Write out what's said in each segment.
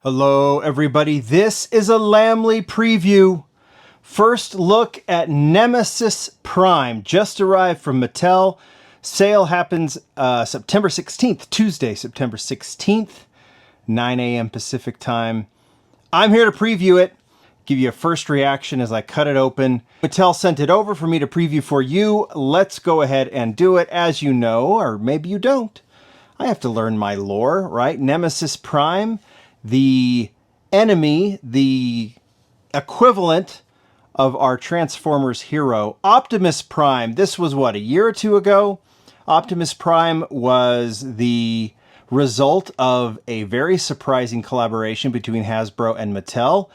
Hello everybody, this is a Lamley preview. First look at Nemesis Prime, just arrived from Mattel. Sale happens September 16th, Tuesday, September 16th, 9 a.m. Pacific time. I'm here to preview it, give you a first reaction as I cut it open. Mattel sent it over for me to preview for you. Let's go ahead and do it. As you know, or maybe you don't, I have to learn my lore, right? Nemesis Prime, the enemy, the equivalent of our Transformers hero, Optimus Prime. This was what, a year or two ago? Optimus Prime was the result of a very surprising collaboration between Hasbro and Mattel,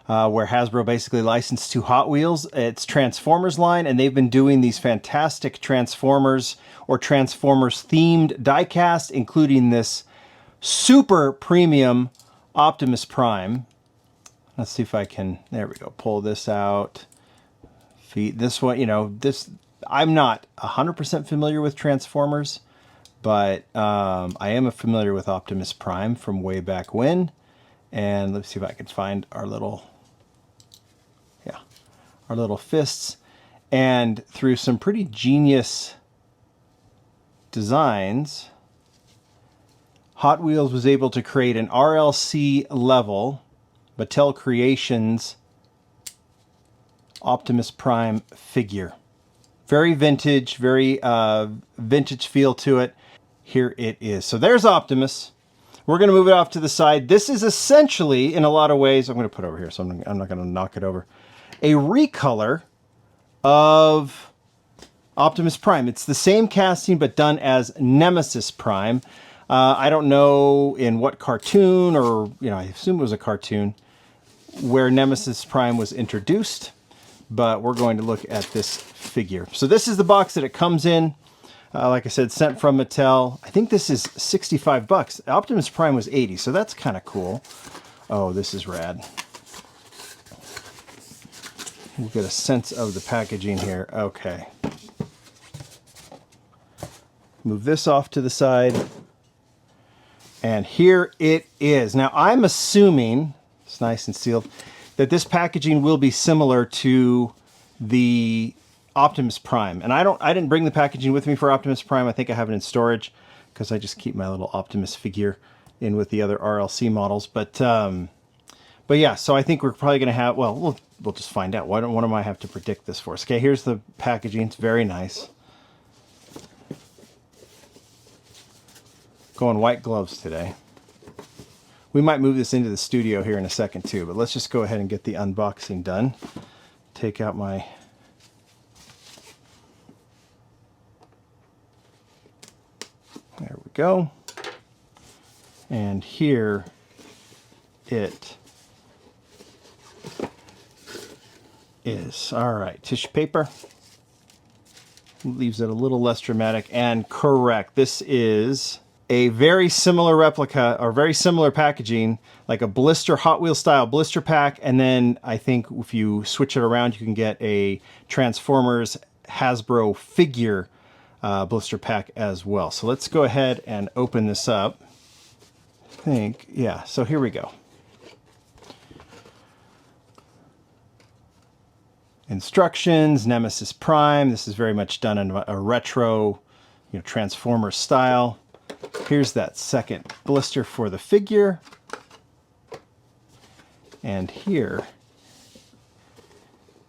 where Hasbro basically licensed to Hot Wheels its Transformers line, and they've been doing these fantastic Transformers or Transformers themed diecast, including this super premium Optimus Prime. Let's see if I can, there we go, pull this out. Feet, this one, I'm not 100% familiar with Transformers, but I am familiar with Optimus Prime from way back when. And let's see if I can find our little fists. And through some pretty genius designs, Hot Wheels was able to create an RLC level Mattel Creations Optimus Prime figure. Very vintage, very vintage feel to it. Here it is. So there's Optimus. We're going to move it off to the side. This is essentially, in a lot of ways, I'm going to put it over here, so I'm not going to knock it over, a recolor of Optimus Prime. It's the same casting, but done as Nemesis Prime. I don't know in what cartoon, or, I assume it was a cartoon, where Nemesis Prime was introduced, but we're going to look at this figure. So this is the box that it comes in. Like I said, sent from Mattel. I think this is 65 bucks. Optimus Prime was 80, so that's kind of cool. Oh, this is rad. We'll get a sense of the packaging here. Okay. Move this off to the side. And here it is. Now, I'm assuming, it's nice and sealed, that this packaging will be similar to the Optimus Prime. And I didn't bring the packaging with me for Optimus Prime. I think I have it in storage because I just keep my little Optimus figure in with the other RLC models. But yeah, so I think we're probably going to have, well, we'll just find out. What am I have to predict this for? Okay, here's the packaging. It's very nice. Going white gloves today. We might move this into the studio here in a second too, but let's just go ahead and get the unboxing done. Take out my... There we go. And here it is. All right, tissue paper. Leaves it a little less dramatic and correct. This is a very similar replica, or very similar packaging, like a blister, Hot Wheels style blister pack, and then I think if you switch it around, you can get a Transformers Hasbro figure blister pack as well. So let's go ahead and open this up. I think, yeah, so here we go. Instructions, Nemesis Prime. This is very much done in a retro, Transformers style. Here's that second blister for the figure. And here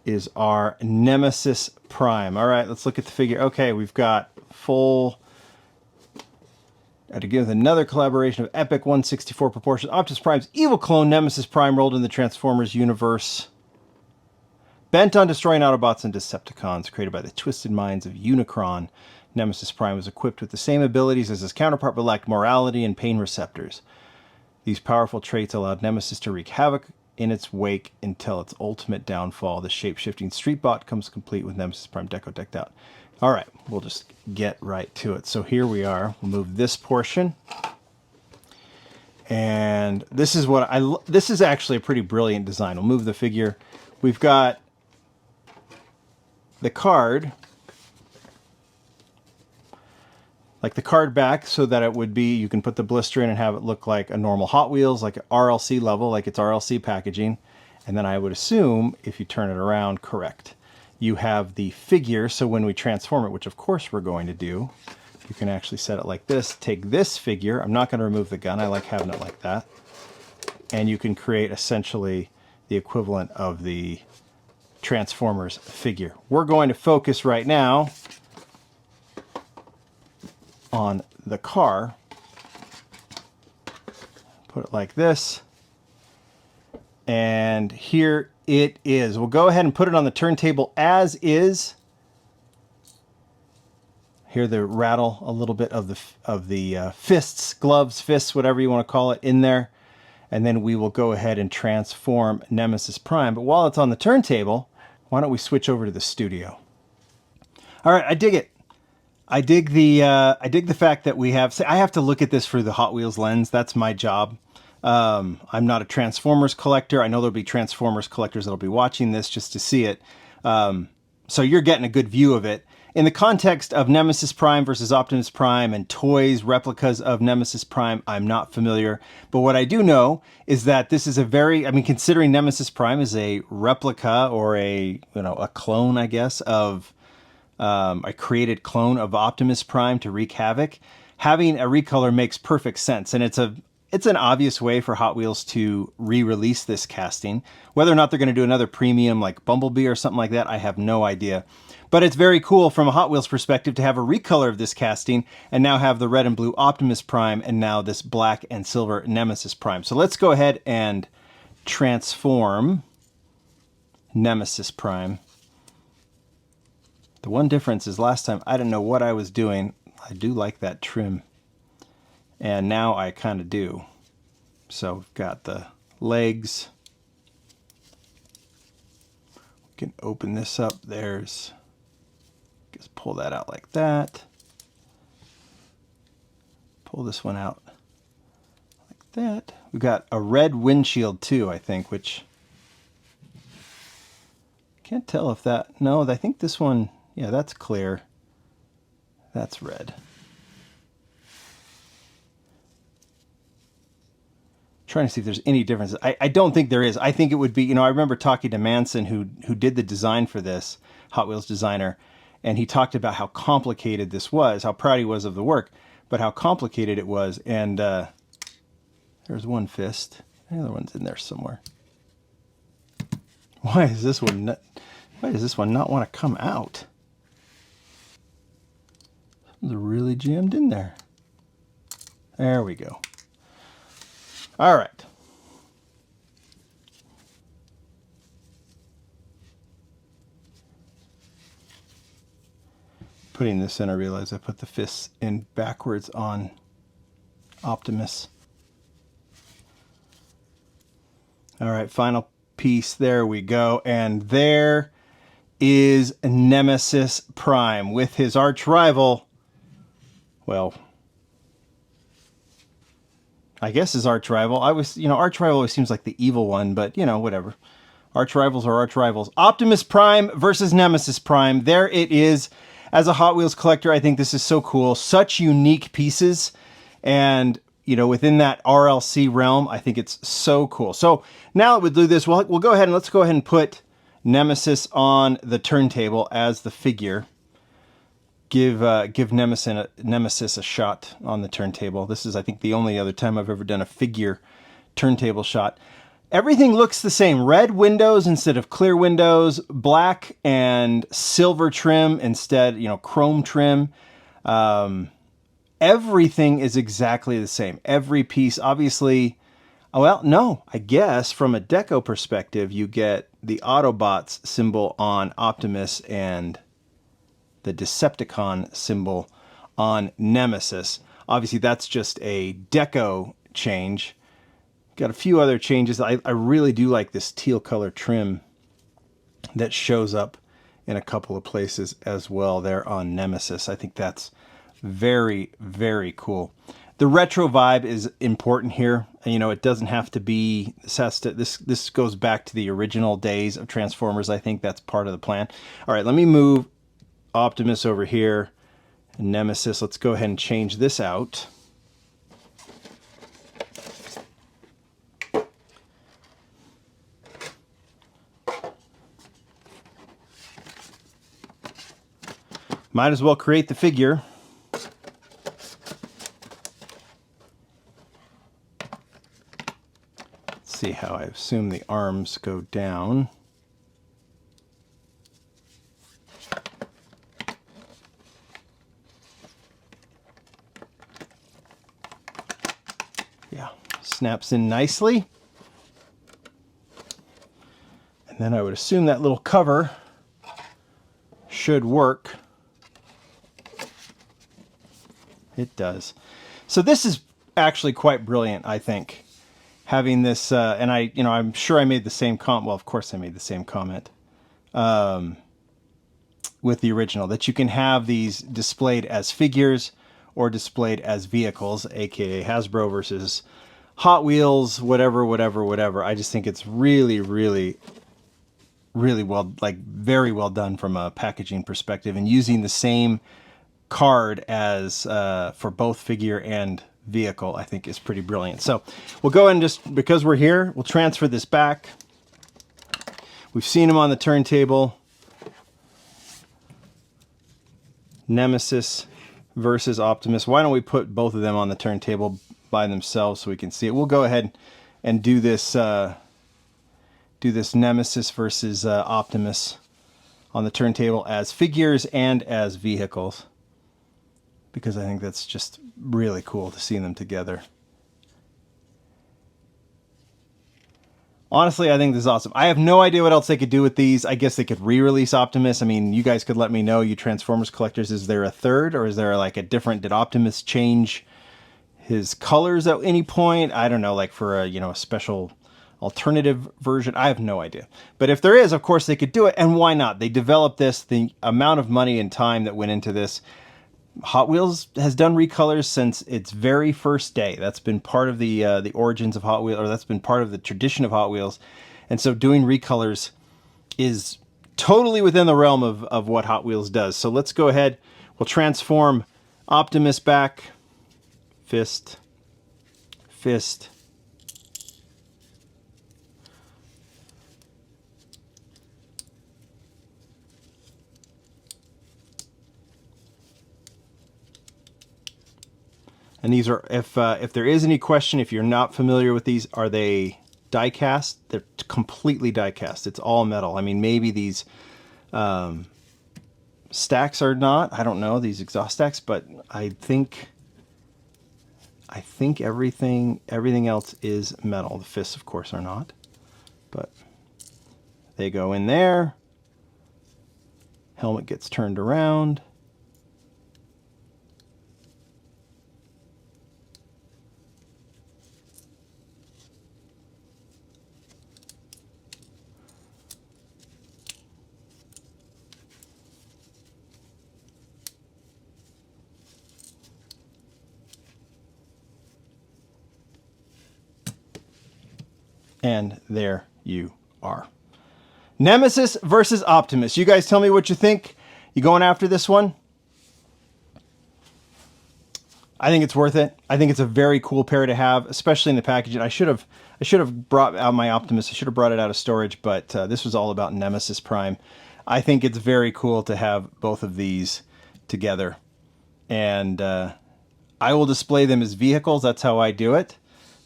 is our Nemesis Prime. All right, let's look at the figure. Okay, we've got full... to give another collaboration of epic 1/64 proportion Optimus Prime's evil clone Nemesis Prime rolled in the Transformers universe. Bent on destroying Autobots and Decepticons, created by the twisted minds of Unicron, Nemesis Prime was equipped with the same abilities as his counterpart, but lacked morality and pain receptors. These powerful traits allowed Nemesis to wreak havoc in its wake until its ultimate downfall. The shape-shifting street bot comes complete with Nemesis Prime deco decked out. All right, we'll just get right to it. So here we are. We'll move this portion. And this is what this is actually a pretty brilliant design. We'll move the figure. We've got the card. like the card back so that it would be, you can put the blister in and have it look like a normal Hot Wheels, like an RLC level, like it's RLC packaging. And then I would assume, if you turn it around, correct, you have the figure. So when we transform it, which of course we're going to do, you can actually set it like this. Take this figure. I'm not going to remove the gun. I like having it like that. And you can create essentially the equivalent of the Transformers figure. We're going to focus right now on the car. Put it like this. And here it is. We'll go ahead and put it on the turntable as is. Hear the rattle a little bit of the fists, gloves, fists, whatever you want to call it, in there. And then we will go ahead and transform Nemesis Prime. But while it's on the turntable, why don't we switch over to the studio? All right, I dig it. I dig the fact that we have. I have to look at this through the Hot Wheels lens. That's my job. I'm not a Transformers collector. I know there'll be Transformers collectors that'll be watching this just to see it. So you're getting a good view of it. In the context of Nemesis Prime versus Optimus Prime and toys, replicas of Nemesis Prime, I'm not familiar. But what I do know is that this is a very, I mean, considering Nemesis Prime is a replica or a clone, I guess, of a created clone of Optimus Prime to wreak havoc, having a recolor makes perfect sense. And it's an obvious way for Hot Wheels to re-release this casting. Whether or not they're going to do another premium like Bumblebee or something like that, I have no idea. But it's very cool from a Hot Wheels perspective to have a recolor of this casting and now have the red and blue Optimus Prime and now this black and silver Nemesis Prime. So let's go ahead and transform Nemesis Prime. The one difference is last time I didn't know what I was doing. I do like that trim. And now I kind of do. So we've got the legs. We can open this up. There's, just pull that out like that. Pull this one out like that. We've got a red windshield too, I think, which can't tell if that, no, I think this one, yeah, that's clear. That's red. Trying to see if there's any difference. I don't think there is. I think it would be, I remember talking to Manson, who did the design for this, Hot Wheels designer, and he talked about how complicated this was, how proud he was of the work, but how complicated it was. And there's one fist. The other one's in there somewhere. Why does this one not want to come out? It's really jammed in there. There we go. All right. Putting this in, I realize I put the fists in backwards on Optimus. All right, final piece. There we go. And there is Nemesis Prime with his arch rival. Well, I guess his arch rival. Arch rival always seems like the evil one, but whatever. Arch rivals are arch rivals. Optimus Prime versus Nemesis Prime. There it is. As a Hot Wheels collector, I think this is so cool. Such unique pieces. And, within that RLC realm, I think it's so cool. So now that we do this, we'll go ahead and let's go ahead and put Nemesis on the turntable as the figure. Give Nemesis a shot on the turntable. This is, I think, the only other time I've ever done a figure turntable shot. Everything looks the same. Red windows instead of clear windows, black and silver trim instead, chrome trim. Everything is exactly the same. Every piece, obviously, well, no, I guess from a deco perspective, you get the Autobots symbol on Optimus and the Decepticon symbol on Nemesis. Obviously, that's just a deco change. Got a few other changes. I really do like this teal color trim that shows up in a couple of places as well there on Nemesis. I think that's very, very cool. The retro vibe is important here. It doesn't have to be, this goes back to the original days of Transformers. I think that's part of the plan. All right, let me move Optimus over here Nemesis. Let's go ahead and change this out. Might as well create the figure. Let's see how I assume the arms go down. Yeah, snaps in nicely. And then I would assume that little cover should work. It does. So this is actually quite brilliant, I think. Having this, and I'm sure I made the same comment. Well, of course I made the same comment with the original, that you can have these displayed as figures or displayed as vehicles, aka Hasbro versus Hot Wheels, whatever. I just think it's really well, like very well done from a packaging perspective, and using the same card as for both figure and vehicle, I think is pretty brilliant. So we'll go ahead and just, because we're here, we'll transfer this back. We've seen them on the turntable. Nemesis versus Optimus. Why don't we put both of them on the turntable by themselves so we can see it? We'll go ahead and do this Nemesis versus Optimus on the turntable as figures and as vehicles, because I think that's just really cool to see them together. Honestly, I think this is awesome. I have no idea what else they could do with these. I guess they could re-release Optimus. I mean, you guys could let me know, you Transformers collectors, is there a third, or is there like a different, did Optimus change his colors at any point? I don't know, like for a, a special alternative version. I have no idea. But if there is, of course they could do it, and why not? They developed this, the amount of money and time that went into this. Hot Wheels has done recolors since its very first day. That's been part of the origins of Hot Wheels, or that's been part of the tradition of Hot Wheels. And so doing recolors is totally within the realm of what Hot Wheels does. So let's go ahead. We'll transform Optimus back. Fist. Fist. And these are, if there is any question, if you're not familiar with these, are they die-cast? They're completely die-cast. It's all metal. I mean, maybe these stacks are not. I don't know, these exhaust stacks, but I think everything else is metal. The fists, of course, are not. But they go in there. Helmet gets turned around. And there you are. Nemesis versus Optimus. You guys tell me what you think. You going after this one? I think it's worth it. I think it's a very cool pair to have, especially in the packaging. I should have brought out my Optimus. I should have brought it out of storage, but this was all about Nemesis Prime. I think it's very cool to have both of these together. And I will display them as vehicles. That's how I do it.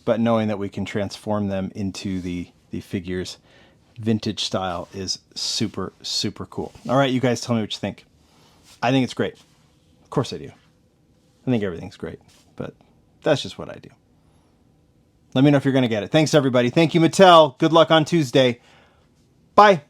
But knowing that we can transform them into the figures vintage style is super, super cool. All right, you guys tell me what you think. I think it's great. Of course I do. I think everything's great, but that's just what I do. Let me know if you're going to get it. Thanks, everybody. Thank you, Mattel. Good luck on Tuesday. Bye.